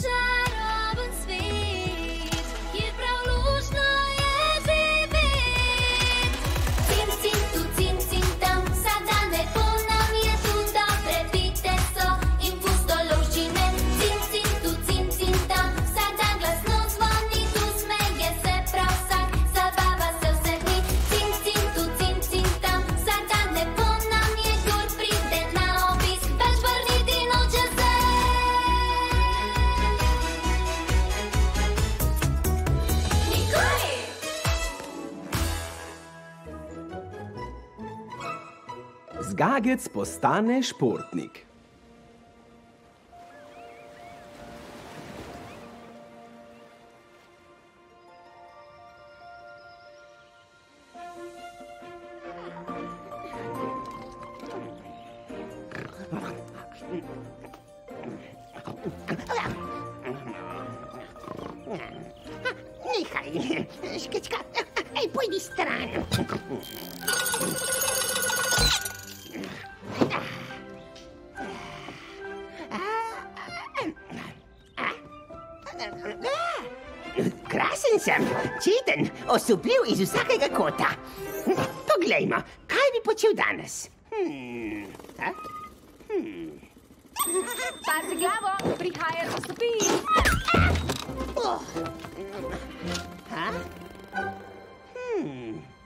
čaroben svet, kjer prav luštno je živeti. Cin, cin, tu, cin, cin, tam, vsak dan lepo nam je tu, dobre pite so in pustolovščine. Cin, cin, tu, cin, cin, tam, vsak dan glasno zvoni tu, smeje se prav vsak, zabava se vse dni. Cin, cin, tu, cin, cin, tam, vsak dan lepo nam je, kdor pride na obisk, več vrniti noče se. Nikoli! Zgagec postane športnik. Nehaj, škečka, ej, pojdi stran. Krasen sem, čeden, osupljiv iz vsakega kota. Poglejmo, kaj bi počel danes? Pazi glavo, prihaja časopis.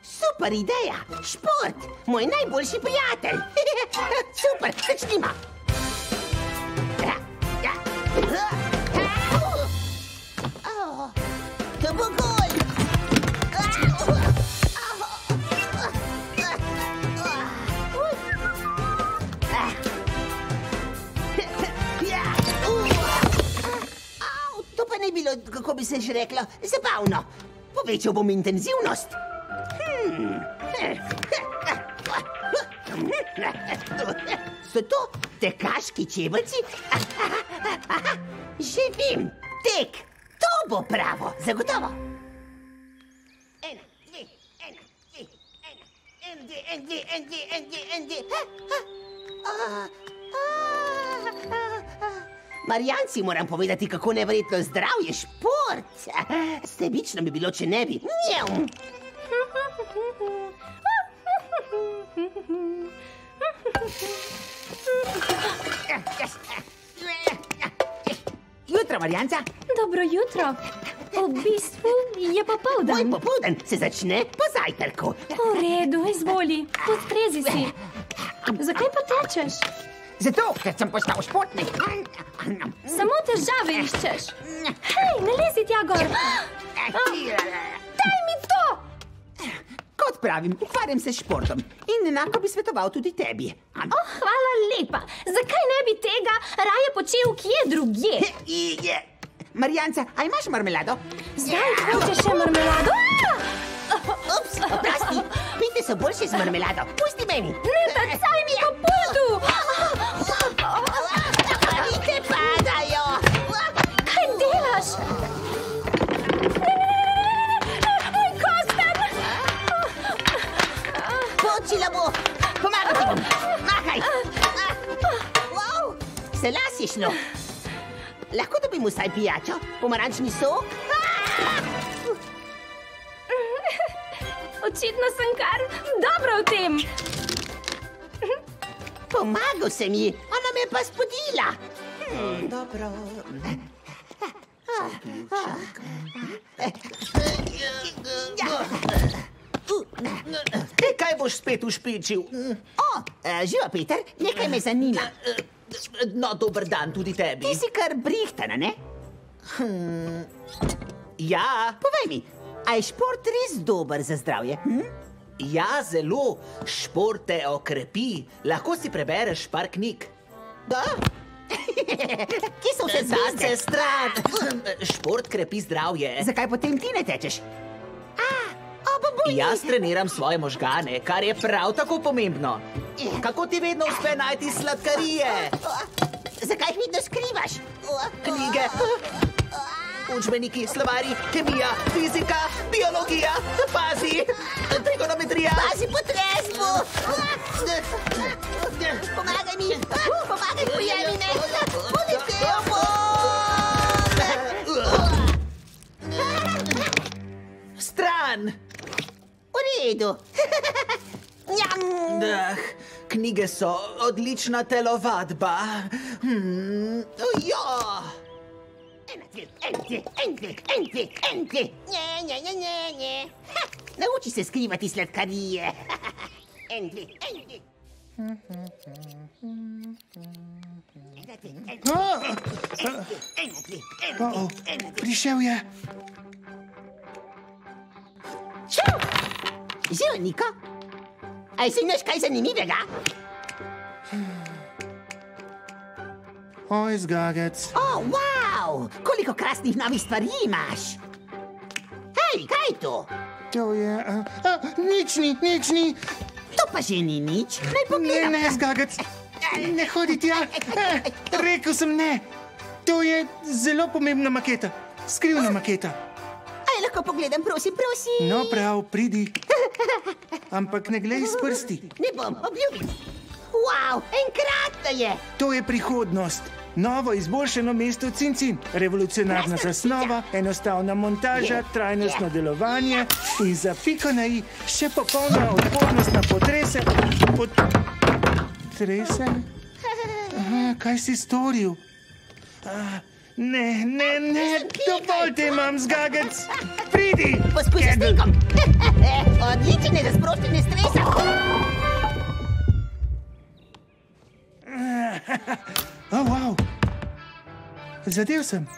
Super ideja, šport, moj najboljši prijatelj. Super, začnimo. To bo gol. To pa ni bilo, kako bi se že reklo, zabavno. Povečal bom intenzivnost. So to tekaški čeveljci? Že vem, tek, to bo pravo, zagotovo. Ena, dve, en, dve. Marijanci, moram povedati, kako neverjetno zdrav je šport. Sebično bi bilo, če ne bi. Mjau. Jutro, Marijanca. Dobro jutro. V bistvu je popoldan. Moj popoldan se začne po zajtrku. V redu, izvoli. Podprezi si. Zakaj pa tečeš? Zato, ker sem postal športnik. Samo težave iščeš. Hej, ne lezi tja gor. Daj mi to! Kot pravim, ukvarjam se s športom in enako bi svetoval tudi tebi. Oh, hvala lepa. Zakaj ne bi tega raje počel kje drugje? Marijanca, a imaš marmelado? Zdaj hočeš še marmelado? Ups, oprosti, pite so boljše z marmelado. Pusti meni. Ne tacaj mi po pultu! Pite padajo. Kaj delaš? Moj kosten! Počila bo. Pomagati bom. Mahaj. Wow, se las je šlo. Lahko dobim vsaj pijačo? Pomarančni sok? Očitno sem kar dobro v tem. Pomagal sem ji, ona me je pa spodila. Dobro. Kaj boš spet ušpičil? Živa, Peter, nekaj me zanima. No, dober dan tudi tebi. Ti si kar brihtana, ne? Ja, Povej mi, a je šport res dober za zdravje? ja, zelo. Šport te okrepi. Lahko si prebereš par knjig. Da? Kje so vse Zase zvezde? stran. Šport krepi zdravje. Zakaj potem ti ne tečeš? Babuji! Jaz treniram svoje možgane, kar je prav tako pomembno. Kako ti vedno uspe najti sladkarije? Zakaj jih vidno skrivaš? Knjige, učbeniki, slovari, kemija, fizika, biologija, pazi, trigonometrija. Pazi po tresbu! Pomagaj mi! Pomagaj, prijemi me! Budite, redu. Njam. Knjige so odlična telovadba. Ja. En dve. Ne. Nauči se skrivati sladkarije. En dve. Prišel je. Čau! Živ, Niko? A si imaš kaj zanimivega? Oj, zgagec. Wow! Koliko krasnih novih stvari imaš? Hej, kaj je to? To je... nič ni. To pa že ni nič. Naj pogledam. Ne, zgagec. Ne hodi tja. Rekel sem ne. To je zelo pomembna maketa. Skrivna maketa. Aj, lahko pogledam, prosim. No, prav, pridi. Ampak ne glej s prsti. Ne bom, obljubim. Wow, enkratno je. To je prihodnost. Novo izboljšano mesto Cincin. Revolucionarna zasnova, enostavna montaža, trajnostno delovanje in za piko na i še popolna odpornost na potrese. Potrese? Kaj si storil? Ne, dovolj te imam, zgagec. Pridi! Poskusi s stinkom. Odličen je za sproščanje stresa. Wow. Zadev sem.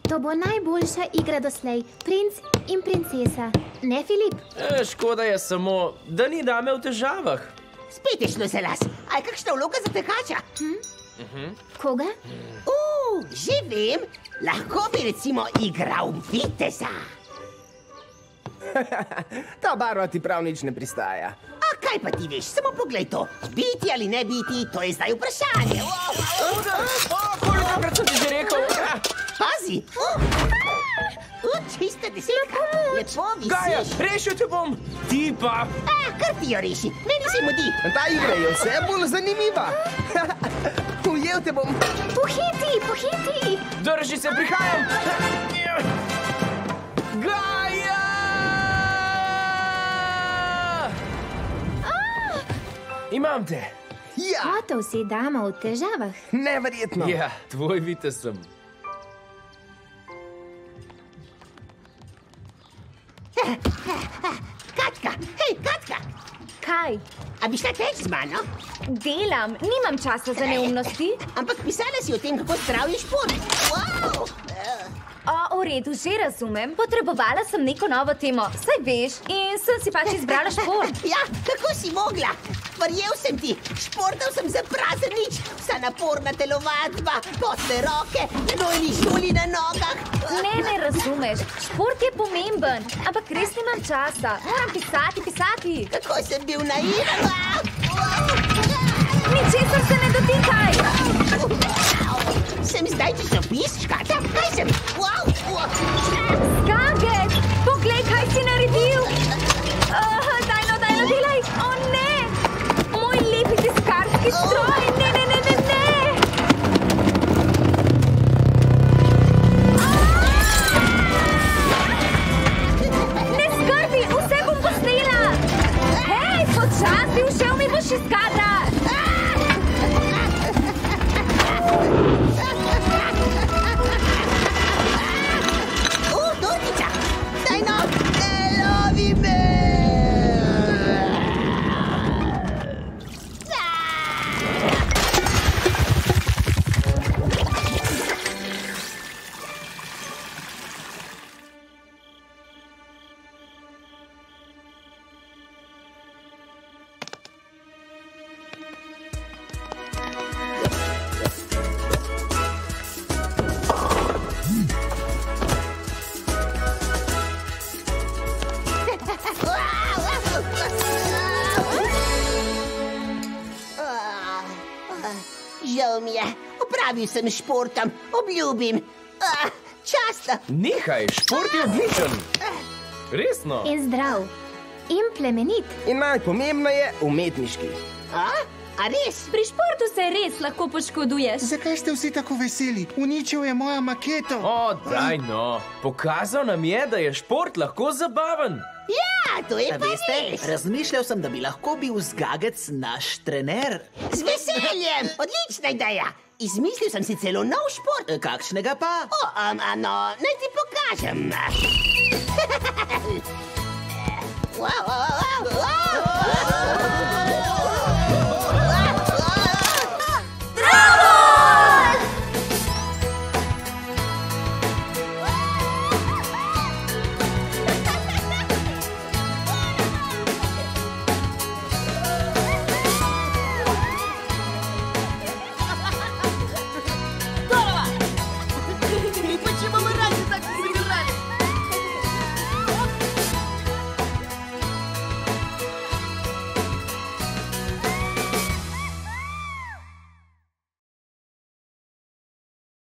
To bo najboljša igra doslej. Princ in princesa. Ne, Filip? Škoda je samo, da ni dame v težavah. Spet je šlo za las. Aj, kakšna vloga za tekača? Koga? Že vem. Lahko bi recimo igral viteza. Ta barva ti prav nič ne pristaja. A kaj pa ti veš? Samo poglej to. Biti ali ne biti, to je zdaj vprašanje. Kolikokrat sem ti že rekel? Pazi. Čista desetka. Lepo Gaja, visiš. rešil te bom. Ti pa... Kar ti jo reši. Meni se mudi. Ta igra je vse bolj zanimiva. Ujel te bom. Pohiti! Drži se, prihajam. Gaja! Imam te. Ja, Hotel si dama v težavah. neverjetno. Ja, tvoj vitez sem. Kačka, hej, Kačka. Kaj? A bi šla teč z mano? Delam, nimam časa za neumnosti. Ampak pisala si o tem, kako zdravi šport. Wow! V redu, že razumem. Potrebovala sem neko novo temo, saj veš, in sem si pač izbrala šport. Ja, kako si mogla? Verjel sem ti, športal sem za prazen nič. Vsa naporna telovadba, posle roke, nojni žuli na nogah. Ne razumeš. Šport je pomemben, ampak res nimam časa. Moram pisati. Kako sem bil naiven. Ničesar se ne dotikaj. Sem zdaj časopis, škata? Kaj sem? Skagec, poglej, kaj si naredil. Daj no, delaj. O ne, moj lepi tiskarski stroj. Ne. Ne skrbi, vse bom posnela. Hej, počasi, všel mi boš iz kadra. Dortiča, daj no, ne lovi me. Žal mi je, opravil sem športom, obljubim. Časta. Nehaj, šport je odličen. Resno. In zdrav. In plemenit. In najpomembneje, umetniški. A res? Pri športu se res lahko poškoduješ. Zakaj ste vsi tako veseli? Uničil je mojo maketo. O, daj no. Pokazal nam je, da je šport lahko zabaven. Ja, to je pa Veste, res. razmišljal sem, da bi lahko bil Zgagec naš trener. Z veseljem, odlična ideja. Izmislil sem si celo nov šport. Kakšnega pa? No, naj ti pokažem. Wow, wow, wow, wow.